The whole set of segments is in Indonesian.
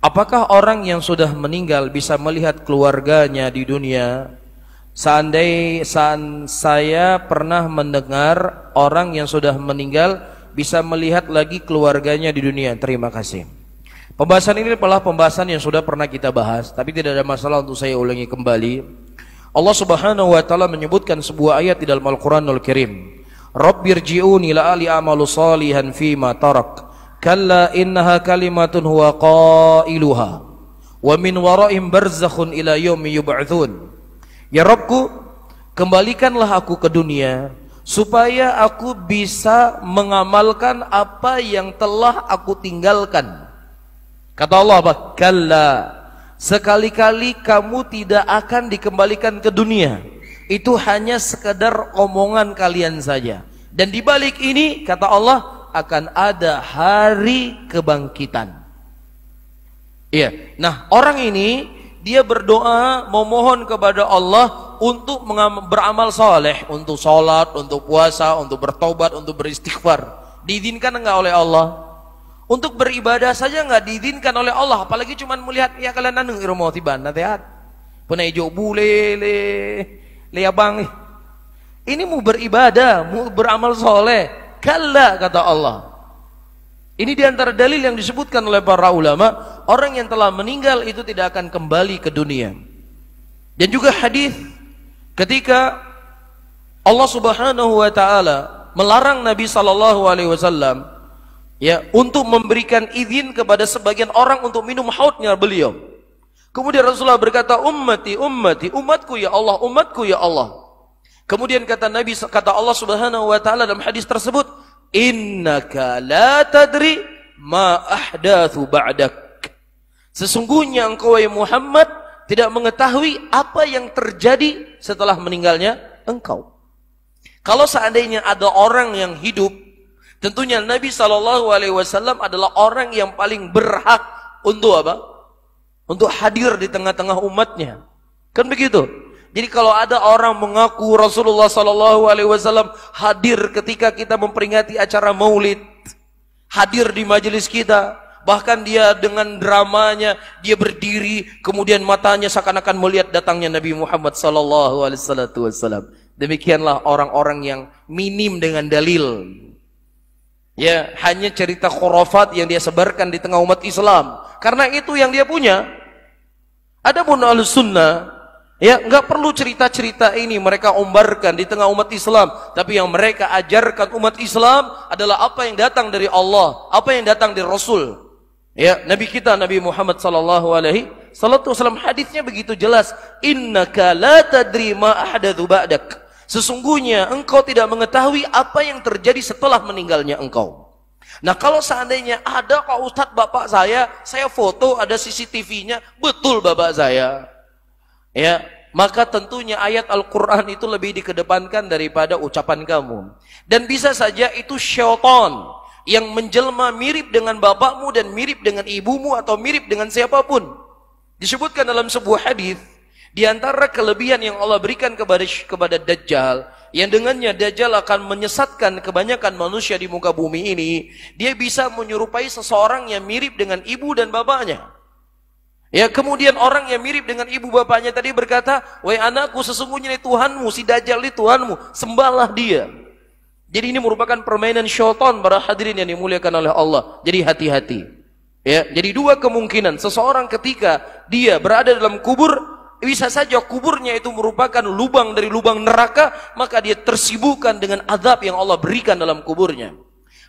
Apakah orang yang sudah meninggal bisa melihat keluarganya di dunia? Saya pernah mendengar orang yang sudah meninggal bisa melihat lagi keluarganya di dunia. Terima kasih. Pembahasan ini adalah pembahasan yang sudah pernah kita bahas, tapi tidak ada masalah untuk saya ulangi kembali. Allah Subhanahu wa taala menyebutkan sebuah ayat di dalam Al-Qur'anul Karim. Rabbirji'uni la'ali a'malu salihan fima tarak. Kalla innaha kalimatun huwa qailuha wa min waraihim barzakhun ila yaumi yub'atsun. Ya Rabbku, kembalikanlah aku ke dunia supaya aku bisa mengamalkan apa yang telah aku tinggalkan. Kata Allah apa? Kalla, sekali-kali kamu tidak akan dikembalikan ke dunia. Itu hanya sekedar omongan kalian saja. Dan di balik ini kata Allah akan ada hari kebangkitan. Iya. Nah, orang ini dia berdoa memohon kepada Allah untuk beramal saleh, untuk sholat, untuk puasa, untuk bertobat, untuk beristighfar. Diizinkan enggak oleh Allah? Untuk beribadah saja enggak diizinkan oleh Allah, apalagi cuma melihat ya kalian anu irmo tiban natehat. Punai jo bule le abang. Ini mau beribadah, mau beramal soleh. Kalla, kata Allah. Ini diantara dalil yang disebutkan oleh para ulama, orang yang telah meninggal itu tidak akan kembali ke dunia. Dan juga hadis ketika Allah Subhanahu wa taala melarang Nabi sallallahu alaihi wasallam ya untuk memberikan izin kepada sebagian orang untuk minum haudnya beliau. Kemudian Rasulullah berkata, ummati, ummati, umatku ya Allah, umatku ya Allah. Kemudian kata Allah Subhanahu wa taala dalam hadis tersebut, innaka la tadri ma ahdatsu ba'dak. Sesungguhnya engkau ya Muhammad tidak mengetahui apa yang terjadi setelah meninggalnya engkau. Kalau seandainya ada orang yang hidup, tentunya Nabi sallallahu alaihi wasallam adalah orang yang paling berhak untuk apa? Untuk hadir di tengah-tengah umatnya. Kan begitu? Jadi kalau ada orang mengaku Rasulullah sallallahu alaihi wasallam hadir ketika kita memperingati acara Maulid, hadir di majelis kita, bahkan dia dengan dramanya dia berdiri, kemudian matanya seakan-akan melihat datangnya Nabi Muhammad sallallahu alaihi wasallam. Demikianlah orang-orang yang minim dengan dalil. Ya, hanya cerita khurafat yang dia sebarkan di tengah umat Islam. Karena itu yang dia punya. Adapun Ahlus Sunnah, ya, enggak perlu cerita-cerita ini mereka ombarkan di tengah umat Islam, tapi yang mereka ajarkan umat Islam adalah apa yang datang dari Allah, apa yang datang dari Rasul. Ya, Nabi kita Nabi Muhammad sallallahu alaihi wasallam, hadisnya begitu jelas, innaka la tadri ma ahdatsu ba'dak. Sesungguhnya engkau tidak mengetahui apa yang terjadi setelah meninggalnya engkau. Nah, kalau seandainya ada Pak Ustadz bapak saya foto ada CCTV-nya, betul bapak saya. Ya, maka tentunya ayat Al-Quran itu lebih dikedepankan daripada ucapan kamu. Dan bisa saja itu syaitan yang menjelma mirip dengan bapakmu dan mirip dengan ibumu atau mirip dengan siapapun. Disebutkan dalam sebuah hadis, di antara kelebihan yang Allah berikan kepada Dajjal, yang dengannya Dajjal akan menyesatkan kebanyakan manusia di muka bumi ini, dia bisa menyerupai seseorang yang mirip dengan ibu dan bapaknya. Ya, kemudian orang yang mirip dengan ibu bapaknya tadi berkata, wahai anakku, sesungguhnya ini Tuhanmu, si Dajjal ini Tuhanmu, sembahlah dia. Jadi ini merupakan permainan syaitan para hadirin yang dimuliakan oleh Allah. Jadi hati-hati. Ya, jadi dua kemungkinan, seseorang ketika dia berada dalam kubur, bisa saja kuburnya itu merupakan lubang dari lubang neraka, maka dia tersibukkan dengan azab yang Allah berikan dalam kuburnya.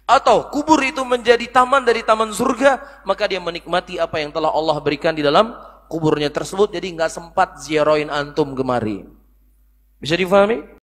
Atau kubur itu menjadi taman dari taman surga, maka dia menikmati apa yang telah Allah berikan di dalam kuburnya tersebut. Jadi nggak sempat ziarahin antum kemari. Bisa difahami?